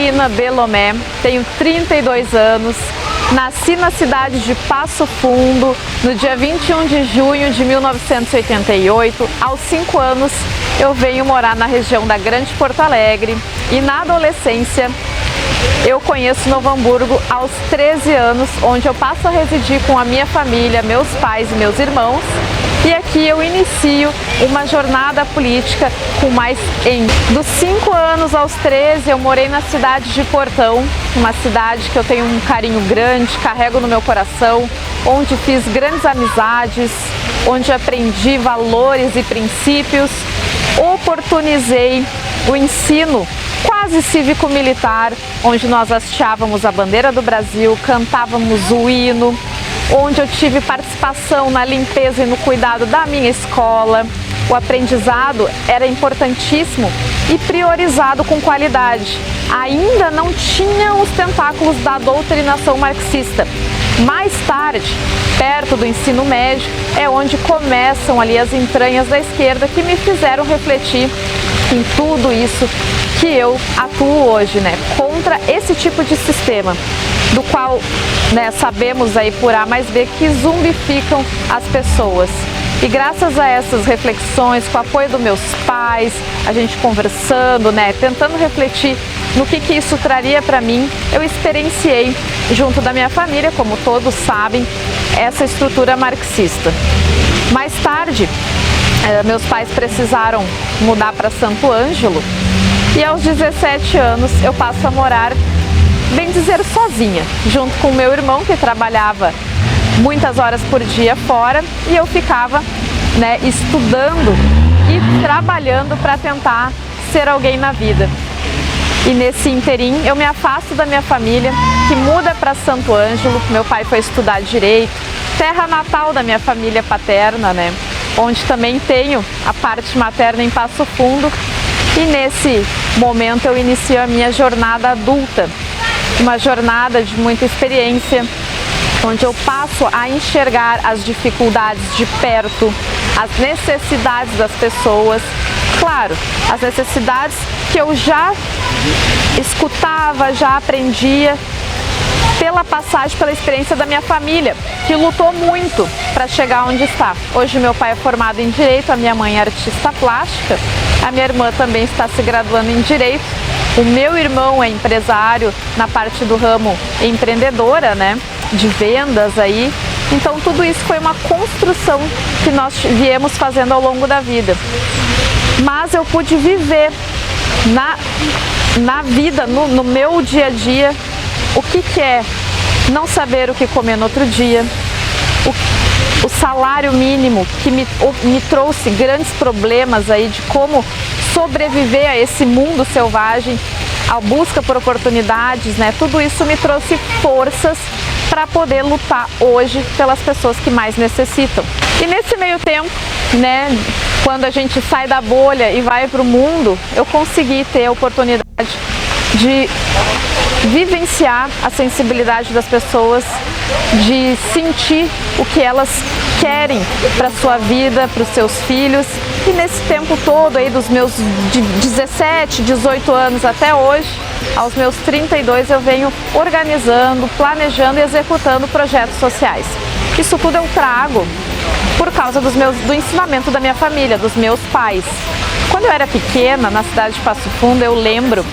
Carolina Belomé, tenho 32 anos, nasci na cidade de Passo Fundo no dia 21 de junho de 1988. Aos 5 anos eu venho morar na região da Grande Porto Alegre e na adolescência eu conheço Novo Hamburgo aos 13 anos, onde eu passo a residir com a minha família, meus pais e meus irmãos. E aqui eu inicio uma jornada política com mais ênfase. Dos 5 anos aos 13 eu morei na cidade de Portão, uma cidade que eu tenho um carinho grande, carrego no meu coração, onde fiz grandes amizades, onde aprendi valores e princípios, oportunizei o ensino quase cívico-militar, onde nós hasteávamos a bandeira do Brasil, cantávamos o hino, onde eu tive participação na limpeza e no cuidado da minha escola. O aprendizado era importantíssimo e priorizado com qualidade. Ainda não tinha os tentáculos da doutrinação marxista. Mais tarde, perto do ensino médio, é onde começam ali as entranhas da esquerda que me fizeram refletir em tudo isso que eu atuo hoje, contra esse tipo de sistema, do qual sabemos aí por A mais B que zumbificam as pessoas. E graças a essas reflexões, com o apoio dos meus pais, a gente conversando, tentando refletir no que isso traria para mim, eu experienciei, junto da minha família, como todos sabem, essa estrutura marxista. Mais tarde, meus pais precisaram mudar para Santo Ângelo e aos 17 anos eu passo a morar, bem dizer, sozinha, junto com o meu irmão, que trabalhava muitas horas por dia fora, e eu ficava estudando e trabalhando para tentar ser alguém na vida. E nesse interim eu me afasto da minha família, que muda para Santo Ângelo. Meu pai foi estudar Direito, terra natal da minha família paterna, onde também tenho a parte materna em Passo Fundo. E nesse momento eu inicio a minha jornada adulta, uma jornada de muita experiência, onde eu passo a enxergar as dificuldades de perto, as necessidades das pessoas, claro, as necessidades que eu já escutava, já aprendia pela passagem, pela experiência da minha família, que lutou muito para chegar onde está. Hoje meu pai é formado em Direito, a minha mãe é artista plástica, a minha irmã também está se graduando em Direito, o meu irmão é empresário na parte do ramo empreendedora, de vendas aí. Então tudo isso foi uma construção que nós viemos fazendo ao longo da vida. Mas eu pude viver na vida, no meu dia a dia, o que é não saber o que comer no outro dia, o salário mínimo que me trouxe grandes problemas aí de como sobreviver a esse mundo selvagem, a busca por oportunidades, tudo isso me trouxe forças para poder lutar hoje pelas pessoas que mais necessitam. E nesse meio tempo, quando a gente sai da bolha e vai para o mundo, eu consegui ter a oportunidade de vivenciar a sensibilidade das pessoas, de sentir o que elas querem para sua vida, para os seus filhos. E nesse tempo todo aí, dos meus 17, 18 anos até hoje, aos meus 32, eu venho organizando, planejando e executando projetos sociais. Isso tudo eu trago por causa do ensinamento da minha família, dos meus pais. Quando eu era pequena, na cidade de Passo Fundo, eu lembro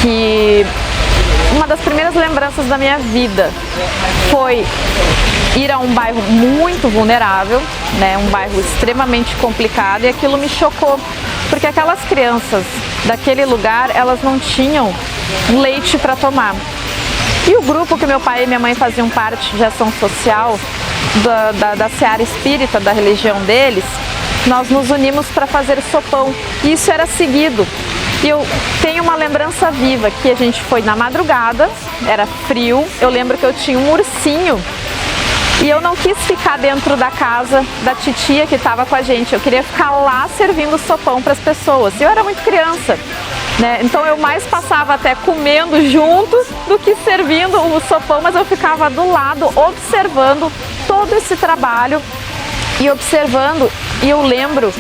que uma das primeiras lembranças da minha vida foi ir a um bairro muito vulnerável, um bairro extremamente complicado, e aquilo me chocou, porque aquelas crianças daquele lugar, elas não tinham leite para tomar. E o grupo que meu pai e minha mãe faziam parte de ação social, da seara espírita, da religião deles, nós nos unimos para fazer sopão, e isso era seguido. E eu tenho uma lembrança viva, que a gente foi na madrugada, era frio, eu lembro que eu tinha um ursinho, e eu não quis ficar dentro da casa da titia que estava com a gente, eu queria ficar lá servindo sopão para as pessoas. Eu era muito criança, então eu mais passava até comendo junto do que servindo o sopão, mas eu ficava do lado observando todo esse trabalho e observando, e eu lembro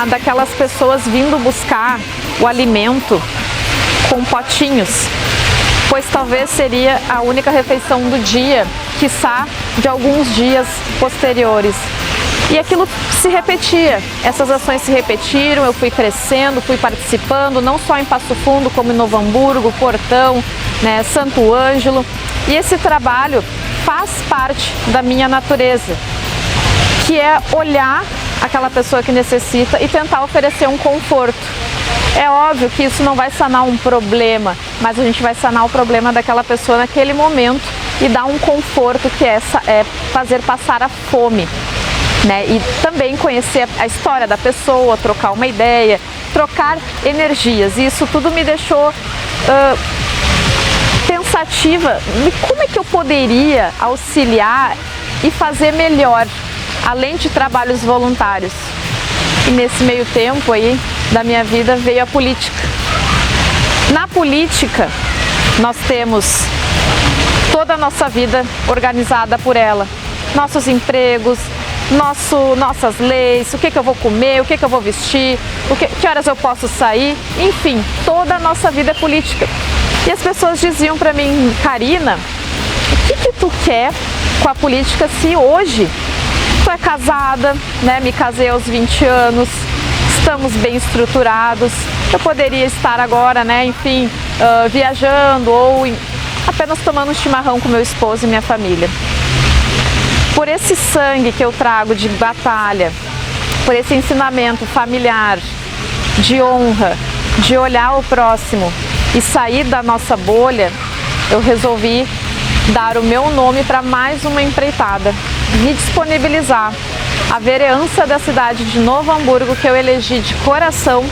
daquelas pessoas vindo buscar o alimento com potinhos, pois talvez seria a única refeição do dia, quiçá de alguns dias posteriores. E aquilo se repetia, essas ações se repetiram, eu fui crescendo, fui participando, não só em Passo Fundo, como em Novo Hamburgo, Portão, né, Santo Ângelo. E esse trabalho faz parte da minha natureza, que é olhar aquela pessoa que necessita e tentar oferecer um conforto. É óbvio que isso não vai sanar um problema, mas a gente vai sanar o problema daquela pessoa naquele momento e dar um conforto, que é fazer passar a fome, né? E também conhecer a história da pessoa, trocar uma ideia, trocar energias. E isso tudo me deixou pensativa de como é que eu poderia auxiliar e fazer melhor, além de trabalhos voluntários. E nesse meio tempo aí da minha vida veio a política. Na política nós temos toda a nossa vida organizada por ela, nossos empregos, nossas leis, o que eu vou comer, o que eu vou vestir, que horas eu posso sair, enfim, toda a nossa vida é política. E as pessoas diziam para mim: Karina, o que tu quer com a política se hoje tu é casada, né? Me casei aos 20 anos, estamos bem estruturados, eu poderia estar agora, né, enfim, viajando ou apenas tomando um chimarrão com meu esposo e minha família. Por esse sangue que eu trago de batalha, por esse ensinamento familiar, de honra, de olhar o próximo e sair da nossa bolha, eu resolvi dar o meu nome para mais uma empreitada, me disponibilizar. A vereança da cidade de Novo Hamburgo, que eu elegi de coração,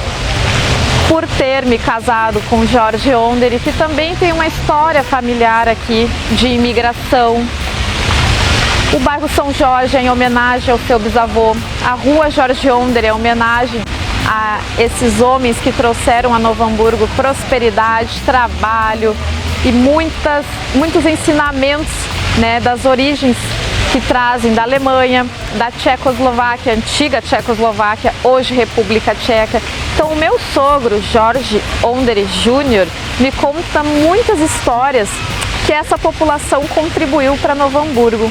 por ter me casado com Jorge Onder, que também tem uma história familiar aqui de imigração. O bairro São Jorge é em homenagem ao seu bisavô, a rua Jorge Onder é em homenagem a esses homens que trouxeram a Novo Hamburgo prosperidade, trabalho e muitos ensinamentos, né, das origens que trazem da Alemanha, da Tchecoslováquia, antiga Tchecoslováquia, hoje República Tcheca. Então o meu sogro, Jorge Onder Júnior, me conta muitas histórias que essa população contribuiu para Novo Hamburgo.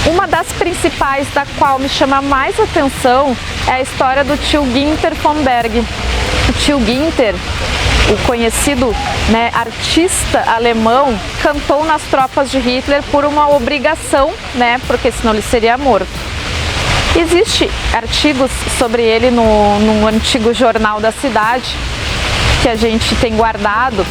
Uma das principais, da qual me chama mais atenção, é a história do tio Günther von Berg. O tio Günther, o conhecido, né, artista alemão, cantou nas tropas de Hitler por uma obrigação, né, porque senão ele seria morto. Existem artigos sobre ele no antigo jornal da cidade, que a gente tem guardado,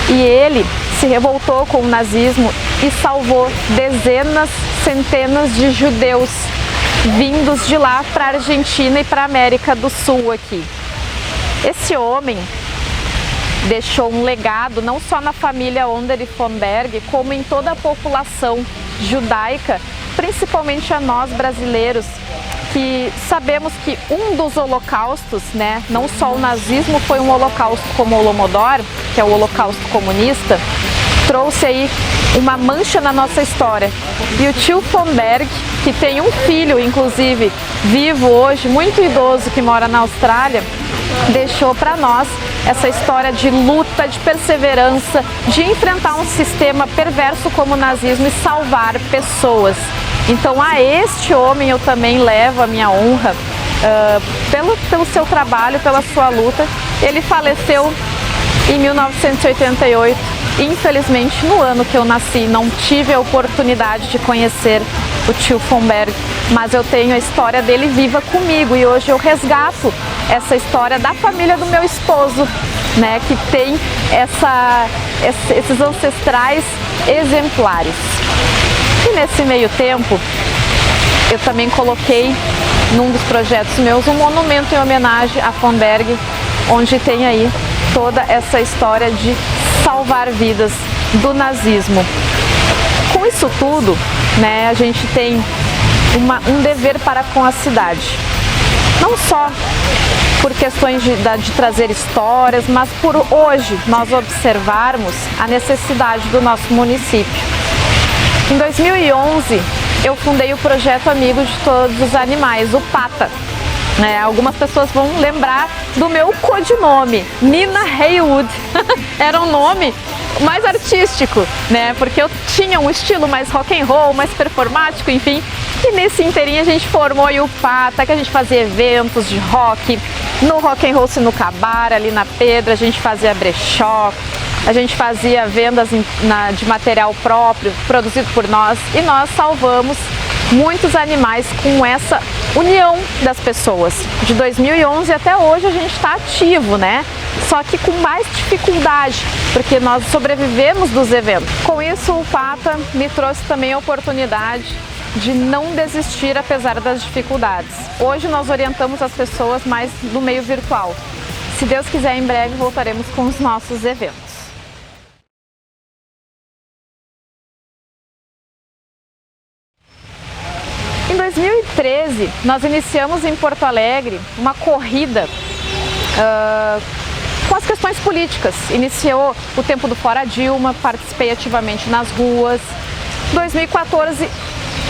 e ele se revoltou com o nazismo e salvou dezenas, centenas de judeus vindos de lá para a Argentina e para a América do Sul aqui. Esse homem deixou um legado não só na família Onder e von Berg, como em toda a população judaica, principalmente a nós brasileiros, que sabemos que um dos holocaustos, né, não só o nazismo foi um holocausto como o Holodomor, que é o holocausto comunista, trouxe aí uma mancha na nossa história. E o tio von Berg, que tem um filho, inclusive, vivo hoje, muito idoso, que mora na Austrália, deixou para nós essa história de luta, de perseverança, de enfrentar um sistema perverso como o nazismo e salvar pessoas. Então a este homem eu também levo a minha honra pelo seu trabalho, pela sua luta. Ele faleceu em 1988, infelizmente no ano que eu nasci. Não tive a oportunidade de conhecer o tio von Berg, mas eu tenho a história dele viva comigo e hoje eu resgato essa história da família do meu esposo, né, que tem esses ancestrais exemplares. E nesse meio tempo, eu também coloquei num dos projetos meus um monumento em homenagem a von Berg, onde tem aí toda essa história de salvar vidas do nazismo. Com isso tudo, né, a gente tem um dever para com a cidade. Não só por questões de trazer histórias, mas por hoje nós observarmos a necessidade do nosso município. Em 2011, eu fundei o Projeto Amigo de Todos os Animais, o PATA. Algumas pessoas vão lembrar do meu codinome, Nina Haywood. Era um nome mais artístico, né? Porque eu tinha um estilo mais rock and roll, mais performático, enfim. E nesse inteirinho a gente formou o Pata, que a gente fazia eventos de rock, no Rock and Roll Sinuca Bar, ali na Pedra, a gente fazia brechó, a gente fazia vendas de material próprio, produzido por nós, e nós salvamos muitos animais com essa união das pessoas. De 2011 até hoje a gente está ativo, né? Só que com mais dificuldade, porque nós sobrevivemos dos eventos. Com isso, o Pata me trouxe também a oportunidade de não desistir apesar das dificuldades. Hoje nós orientamos as pessoas mais no meio virtual. Se Deus quiser, em breve voltaremos com os nossos eventos. Em 2013, nós iniciamos em Porto Alegre uma corrida com as questões políticas. Iniciou o tempo do Fora Dilma, participei ativamente nas ruas. Em 2014,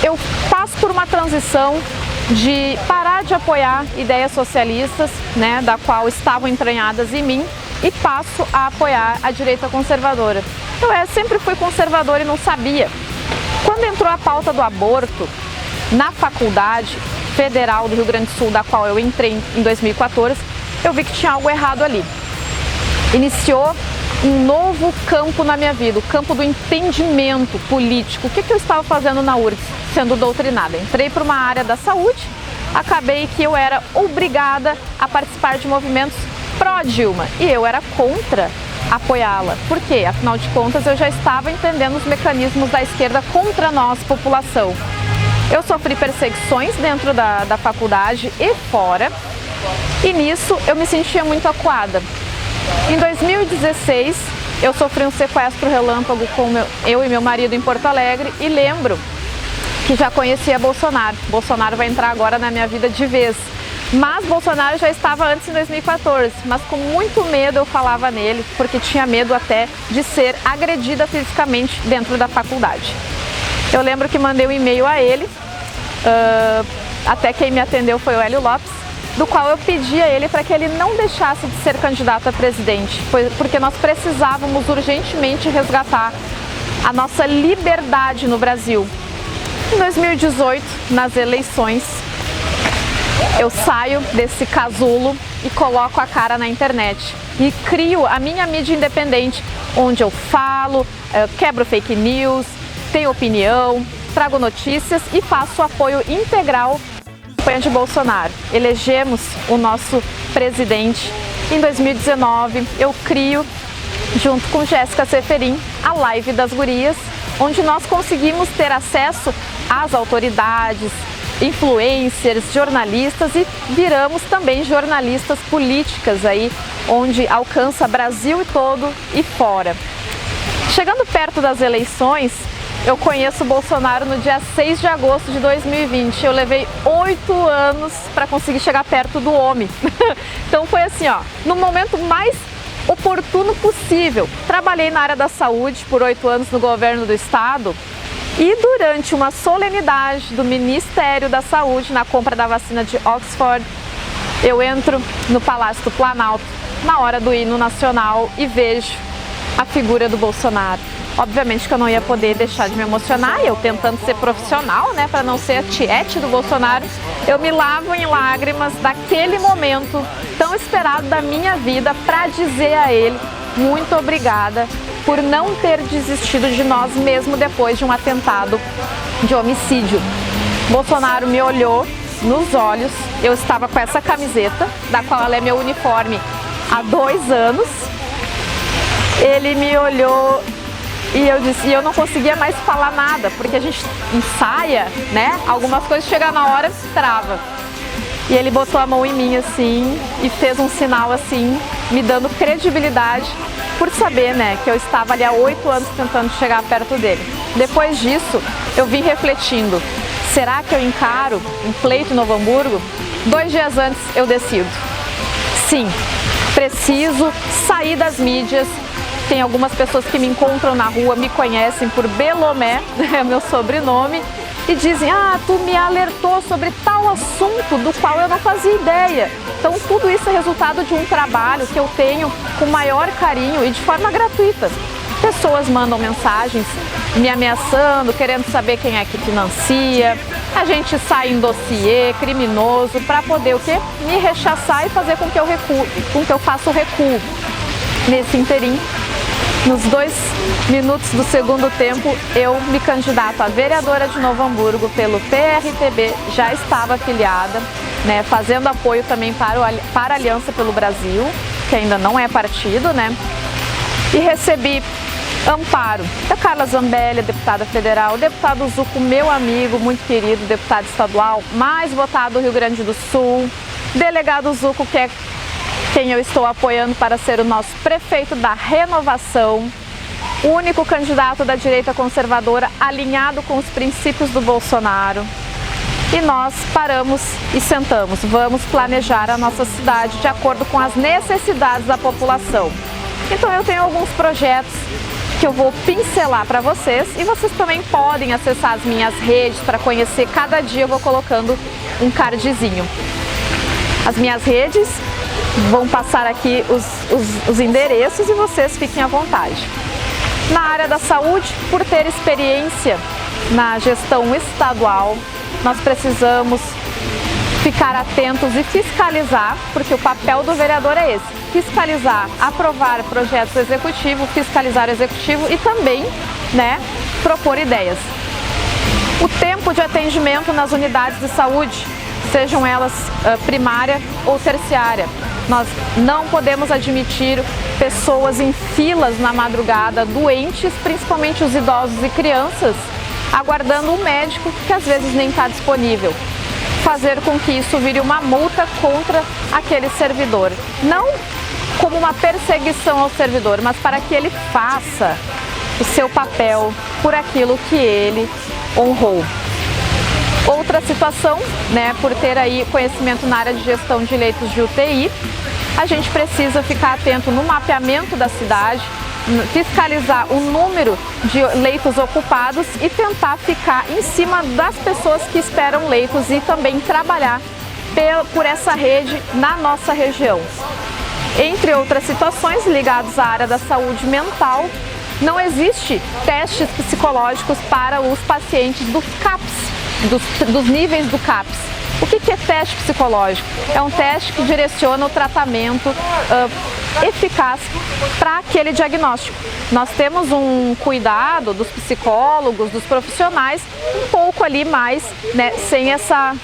eu passo por uma transição de parar de apoiar ideias socialistas, né, da qual estavam entranhadas em mim, e passo a apoiar a direita conservadora. Eu sempre fui conservadora e não sabia. Quando entrou a pauta do aborto, na Faculdade Federal do Rio Grande do Sul, da qual eu entrei em 2014, eu vi que tinha algo errado ali. Iniciou um novo campo na minha vida, o campo do entendimento político. O que eu estava fazendo na URGS? Sendo doutrinada. Entrei para uma área da saúde, acabei que eu era obrigada a participar de movimentos pró-Dilma e eu era contra apoiá-la. Por quê? Afinal de contas, eu já estava entendendo os mecanismos da esquerda contra nós, população. Eu sofri perseguições dentro da faculdade e fora, e nisso eu me sentia muito acuada. Em 2016, eu sofri um sequestro relâmpago com eu e meu marido em Porto Alegre e lembro que já conhecia Bolsonaro. Bolsonaro vai entrar agora na minha vida de vez. Mas Bolsonaro já estava antes em 2014, mas com muito medo eu falava nele, porque tinha medo até de ser agredida fisicamente dentro da faculdade. Eu lembro que mandei um e-mail a ele, até quem me atendeu foi o Hélio Lopes, do qual eu pedi a ele para que ele não deixasse de ser candidato a presidente, porque nós precisávamos urgentemente resgatar a nossa liberdade no Brasil. Em 2018, nas eleições, eu saio desse casulo e coloco a cara na internet e crio a minha mídia independente, onde eu falo, quebro fake news, tenho opinião, trago notícias e faço apoio integral à campanha de Bolsonaro. Elegemos o nosso presidente. Em 2019, eu crio, junto com Jéssica Seferin, a Live das Gurias, onde nós conseguimos ter acesso às autoridades, influencers, jornalistas e viramos também jornalistas políticas aí, onde alcança Brasil todo e fora. Chegando perto das eleições, eu conheço o Bolsonaro no dia 6 de agosto de 2020. Eu levei 8 anos para conseguir chegar perto do homem. Então foi assim, ó, no momento mais oportuno possível. Trabalhei na área da saúde por 8 anos no governo do estado e durante uma solenidade do Ministério da Saúde na compra da vacina de Oxford, eu entro no Palácio do Planalto na hora do hino nacional e vejo a figura do Bolsonaro. Obviamente que eu não ia poder deixar de me emocionar, eu tentando ser profissional, né, para não ser a tiete do Bolsonaro, eu me lavo em lágrimas daquele momento tão esperado da minha vida para dizer a ele muito obrigada por não ter desistido de nós mesmo depois de um atentado de homicídio. Bolsonaro me olhou nos olhos, eu estava com essa camiseta, da qual ela é meu uniforme há 2 anos, ele me olhou e eu não conseguia mais falar nada, porque a gente ensaia, né? Algumas coisas chegam na hora e trava. E ele botou a mão em mim assim e fez um sinal assim, me dando credibilidade por saber, né, que eu estava ali há 8 anos tentando chegar perto dele. Depois disso, eu vim refletindo, será que eu encaro um pleito em Novo Hamburgo? 2 dias antes eu decido. Sim, preciso sair das mídias Tem algumas pessoas que me encontram na rua, me conhecem por Belomé, é meu sobrenome, e dizem: ah, tu me alertou sobre tal assunto do qual eu não fazia ideia. Então tudo isso é resultado de um trabalho que eu tenho com maior carinho e de forma gratuita. Pessoas mandam mensagens me ameaçando, querendo saber quem é que financia. A gente sai em dossiê criminoso para poder o quê? Me rechaçar e fazer com que eu recue, com que eu faça o recuo. Nesse interim, nos 2 minutos do segundo tempo, eu me candidato a vereadora de Novo Hamburgo pelo PRTB, já estava afiliada, né, fazendo apoio também para a Aliança pelo Brasil, que ainda não é partido, né, e recebi amparo da Carla Zambelli, deputada federal, o deputado Zuco, meu amigo, muito querido, deputado estadual, mais votado do Rio Grande do Sul, delegado Zuco, que é quem eu estou apoiando para ser o nosso prefeito da renovação, o único candidato da direita conservadora alinhado com os princípios do Bolsonaro. E nós paramos e sentamos, vamos planejar a nossa cidade de acordo com as necessidades da população. Então eu tenho alguns projetos que eu vou pincelar para vocês e vocês também podem acessar as minhas redes para conhecer. Cada dia eu vou colocando um cardzinho. As minhas redes, vão passar aqui os endereços e vocês fiquem à vontade. Na área da saúde, por ter experiência na gestão estadual, nós precisamos ficar atentos e fiscalizar, porque o papel do vereador é esse: fiscalizar, aprovar projetos executivos, fiscalizar o executivo e também, né, propor ideias. O tempo de atendimento nas unidades de saúde, sejam elas primária ou terciária. Nós não podemos admitir pessoas em filas na madrugada, doentes, principalmente os idosos e crianças, aguardando um médico que às vezes nem está disponível. Fazer com que isso vire uma multa contra aquele servidor. Não como uma perseguição ao servidor, mas para que ele faça o seu papel por aquilo que ele honrou. Outra situação, né, por ter aí conhecimento na área de gestão de leitos de UTI, a gente precisa ficar atento no mapeamento da cidade, fiscalizar o número de leitos ocupados e tentar ficar em cima das pessoas que esperam leitos e também trabalhar por essa rede na nossa região. Entre outras situações ligadas à área da saúde mental, não existe testes psicológicos para os pacientes do CAPS, dos níveis do CAPS. O que é teste psicológico? É um teste que direciona o tratamento eficaz para aquele diagnóstico. Nós temos um cuidado dos psicólogos, dos profissionais, um pouco ali mais, né, sem essa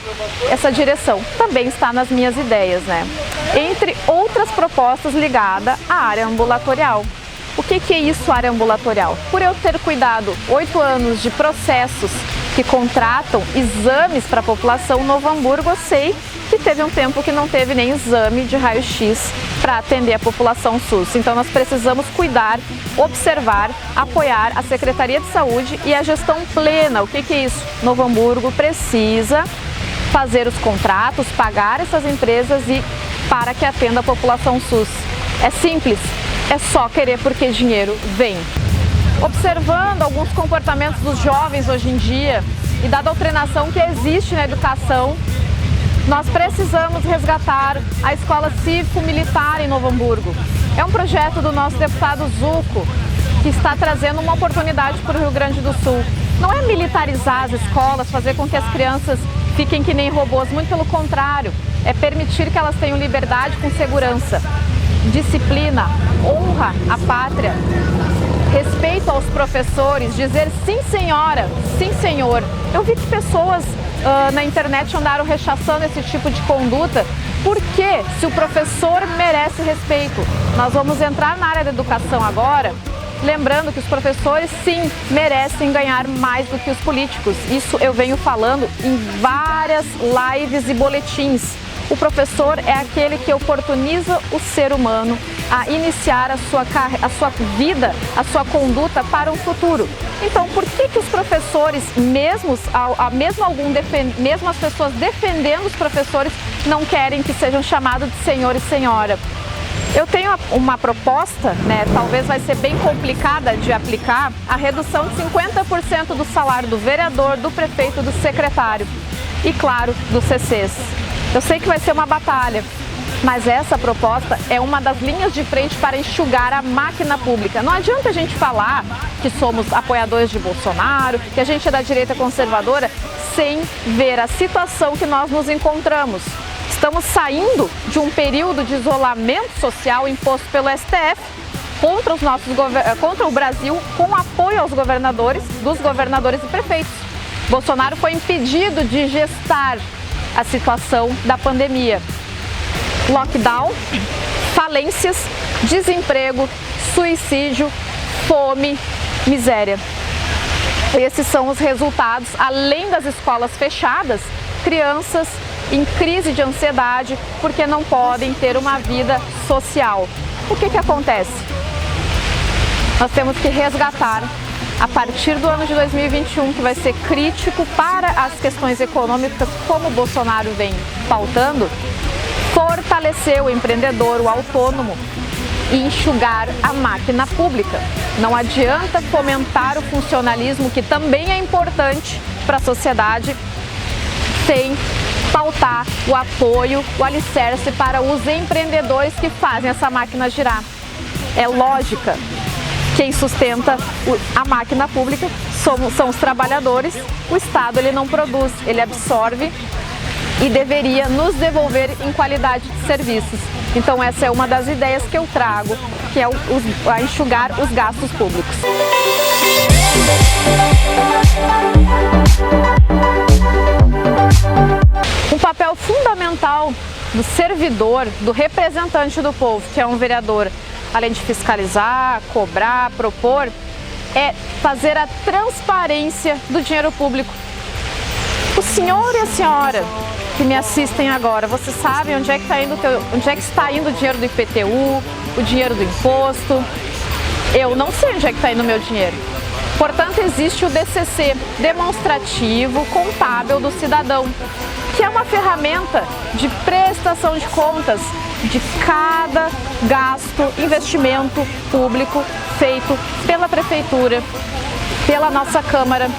direção. Também está nas minhas ideias, né? Entre outras propostas ligadas à área ambulatorial. O que é isso, área ambulatorial? Por eu ter cuidado 8 anos de processos que contratam exames para a população, Novo Hamburgo, eu sei que teve um tempo que não teve nem exame de raio-x para atender a população SUS. Então nós precisamos cuidar, observar, apoiar a Secretaria de Saúde e a gestão plena. O que é isso? Novo Hamburgo precisa fazer os contratos, pagar essas empresas e para que atenda a população SUS. É simples. É só querer, porque dinheiro vem. Observando alguns comportamentos dos jovens hoje em dia e da doutrinação que existe na educação, nós precisamos resgatar a Escola Cívico-Militar em Novo Hamburgo. É um projeto do nosso deputado Zuco, que está trazendo uma oportunidade para o Rio Grande do Sul. Não é militarizar as escolas, fazer com que as crianças fiquem que nem robôs, muito pelo contrário, é permitir que elas tenham liberdade com segurança. Disciplina, honra à pátria, respeito aos professores, dizer sim senhora, sim senhor. Eu vi que pessoas na internet andaram rechaçando esse tipo de conduta, porque se o professor merece respeito. Nós vamos entrar na área da educação agora, lembrando que os professores sim merecem ganhar mais do que os políticos. Isso eu venho falando em várias lives e boletins. O professor é aquele que oportuniza o ser humano a iniciar a sua vida, a sua conduta para um futuro. Então, por que os professores, mesmo as pessoas defendendo os professores, não querem que sejam chamados de senhor e senhora? Eu tenho uma proposta, né, talvez vai ser bem complicada de aplicar, a redução de 50% do salário do vereador, do prefeito, do secretário e, claro, dos CCs. Eu sei que vai ser uma batalha, mas essa proposta é uma das linhas de frente para enxugar a máquina pública. Não adianta a gente falar que somos apoiadores de Bolsonaro, que a gente é da direita conservadora, sem ver a situação que nós nos encontramos. Estamos saindo de um período de isolamento social imposto pelo STF contra o Brasil, com apoio aos governadores, dos governadores e prefeitos. Bolsonaro foi impedido de gestar a situação da pandemia. Lockdown, falências, desemprego, suicídio, fome, miséria. Esses são os resultados, além das escolas fechadas, crianças em crise de ansiedade porque não podem ter uma vida social. O que acontece? Nós temos que resgatar, a partir do ano de 2021, que vai ser crítico para as questões econômicas, como o Bolsonaro vem pautando, fortalecer o empreendedor, o autônomo e enxugar a máquina pública. Não adianta fomentar o funcionalismo, que também é importante para a sociedade, sem pautar o apoio, o alicerce para os empreendedores que fazem essa máquina girar. É lógica, quem sustenta a máquina pública são os trabalhadores, o Estado ele não produz, ele absorve e deveria nos devolver em qualidade de serviços. Então essa é uma das ideias que eu trago, que é a enxugar os gastos públicos. Um papel fundamental do servidor, do representante do povo, que é um vereador, além de fiscalizar, cobrar, propor, é fazer a transparência do dinheiro público. O senhor e a senhora que me assistem agora, você sabe onde é que está indo o dinheiro do IPTU, o dinheiro do imposto? Eu não sei onde é que está indo o meu dinheiro. Portanto, existe o DCC, Demonstrativo Contábil do Cidadão, que é uma ferramenta de prestação de contas de cada gasto, investimento público feito pela Prefeitura, pela nossa Câmara.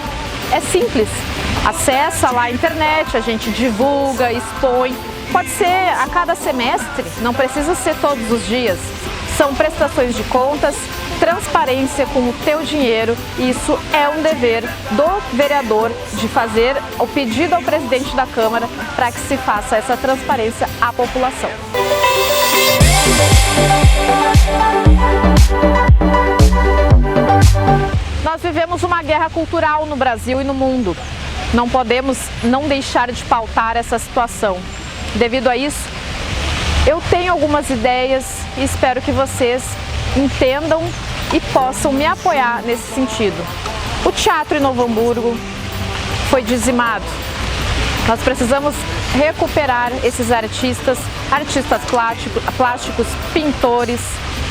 É simples, acessa lá a internet, a gente divulga, expõe, pode ser a cada semestre, não precisa ser todos os dias. São prestações de contas, transparência com o teu dinheiro, e isso é um dever do vereador de fazer o pedido ao presidente da Câmara para que se faça essa transparência à população. Nós vivemos uma guerra cultural no Brasil e no mundo. Não podemos não deixar de pautar essa situação. Devido a isso, eu tenho algumas ideias e espero que vocês entendam e possam me apoiar nesse sentido. O teatro em Novo Hamburgo foi dizimado. Nós precisamos recuperar esses artistas plásticos, pintores,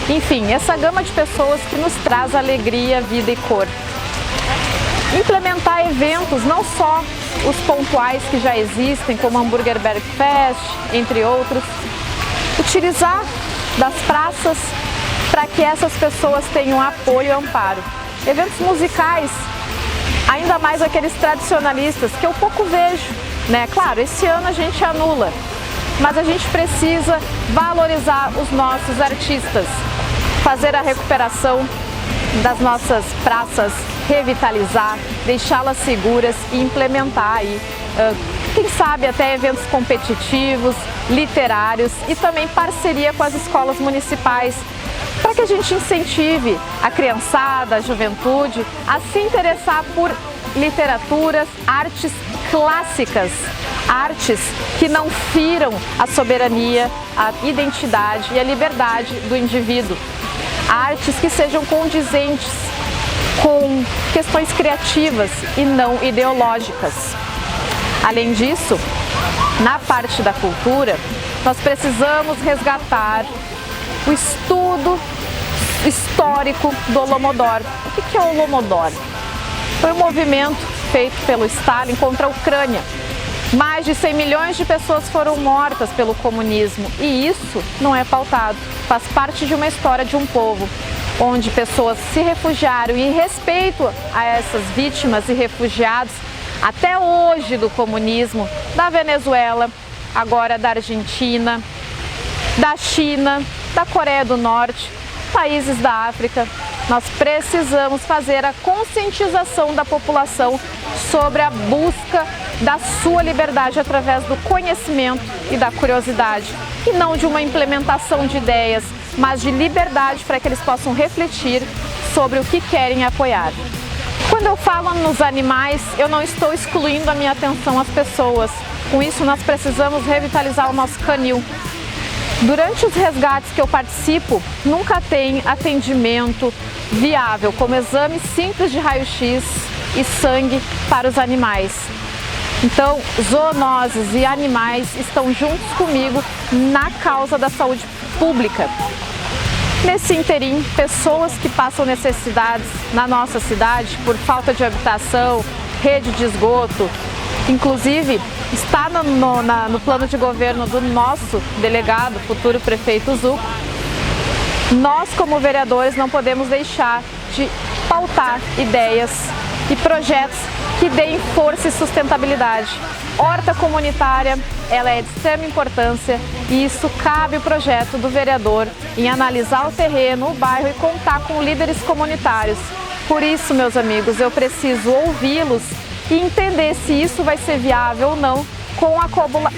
enfim, essa gama de pessoas que nos traz alegria, vida e cor. Implementar eventos, não só os pontuais que já existem, como Hambúrguer Berg Fest, entre outros. Utilizar das praças para que essas pessoas tenham apoio e amparo. Eventos musicais, ainda mais aqueles tradicionalistas, que eu pouco vejo, né? Claro, esse ano a gente anula, mas a gente precisa valorizar os nossos artistas, fazer a recuperação das nossas praças, revitalizar, deixá-las seguras e implementar aí, quem sabe até eventos competitivos, literários e também parceria com as escolas municipais, para que a gente incentive a criançada, a juventude a se interessar por literaturas, artes clássicas, artes que não firam a soberania, a identidade e a liberdade do indivíduo. Artes que sejam condizentes com questões criativas e não ideológicas. Além disso, na parte da cultura, nós precisamos resgatar o estudo histórico do Holodomor. O que é o Holodomor? Foi um movimento feito pelo Stalin contra a Ucrânia. Mais de 100 milhões de pessoas foram mortas pelo comunismo e isso não é pautado. faz parte de uma história de um povo, onde pessoas se refugiaram, e em respeito a essas vítimas e refugiados, até hoje, do comunismo, da Venezuela, agora da Argentina, da China, da Coreia do Norte, países da África, nós precisamos fazer a conscientização da população sobre a busca da sua liberdade através do conhecimento e da curiosidade, e não de uma implementação de ideias, mas de liberdade para que eles possam refletir sobre o que querem apoiar. Quando eu falo nos animais, eu não estou excluindo a minha atenção às pessoas. Com isso, nós precisamos revitalizar o nosso canil. Durante os resgates que eu participo, nunca tem atendimento viável, como exame simples de raio-x e sangue para os animais. Então, zoonoses e animais estão juntos comigo na causa da saúde pública. Nesse interim, pessoas que passam necessidades na nossa cidade por falta de habitação, rede de esgoto, inclusive está no plano de governo do nosso delegado, futuro prefeito Zucco. Nós, como vereadores, não podemos deixar de pautar ideias e projetos que deem força e sustentabilidade. Horta comunitária, ela é de extrema importância, e isso cabe o projeto do vereador em analisar o terreno, o bairro e contar com líderes comunitários. Por isso, meus amigos, eu preciso ouvi-los e entender se isso vai ser viável ou não com a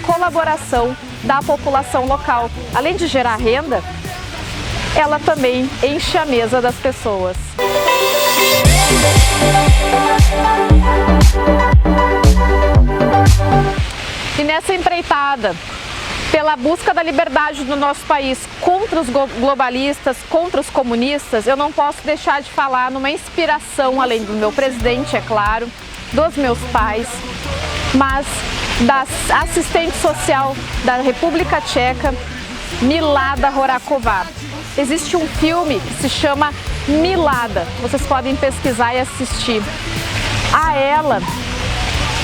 colaboração da população local. Além de gerar renda, ela também enche a mesa das pessoas. E nessa empreitada pela busca da liberdade do nosso país contra os globalistas, contra os comunistas, eu não posso deixar de falar numa inspiração, além do meu presidente, é claro, dos meus pais, mas da assistente social da República Tcheca, Milada Horáková. Existe um filme que se chama Milada, vocês podem pesquisar e assistir. A ela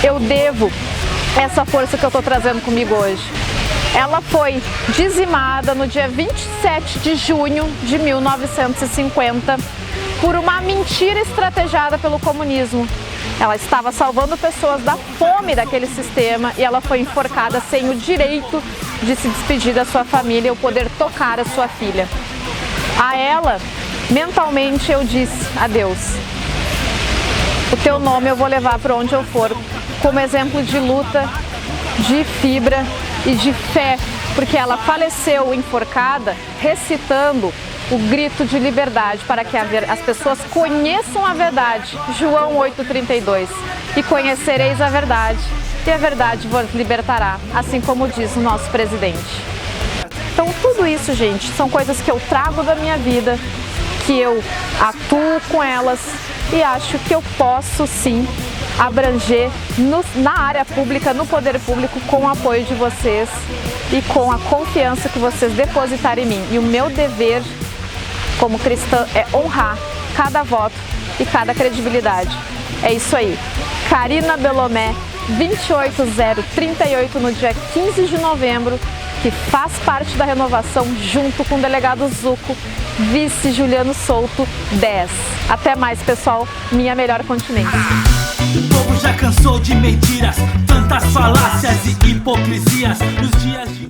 eu devo essa força que eu estou trazendo comigo hoje. Ela foi dizimada no dia 27 de junho de 1950 por uma mentira estrategiada pelo comunismo. Ela estava salvando pessoas da fome daquele sistema e ela foi enforcada sem o direito de se despedir da sua família ou poder tocar a sua filha. A ela, mentalmente, eu disse adeus. O teu nome eu vou levar para onde eu for, como exemplo de luta, de fibra e de fé, porque ela faleceu enforcada recitando o grito de liberdade para que as pessoas conheçam a verdade, João 8,32, e conhecereis a verdade, e a verdade vos libertará, assim como diz o nosso presidente. Então tudo isso, gente, são coisas que eu trago da minha vida, que eu atuo com elas e acho que eu posso sim abranger na área pública, no poder público, com o apoio de vocês e com a confiança que vocês depositarem em mim. E o meu dever como cristã é honrar cada voto e cada credibilidade. É isso aí. Karina Belomé, 28038, no dia 15 de novembro, que faz parte da renovação junto com o delegado Zucco, vice Juliano Souto, 10. Até mais, pessoal. Minha melhor continência. O povo já cansou de mentiras, tantas falácias e hipocrisias nos dias de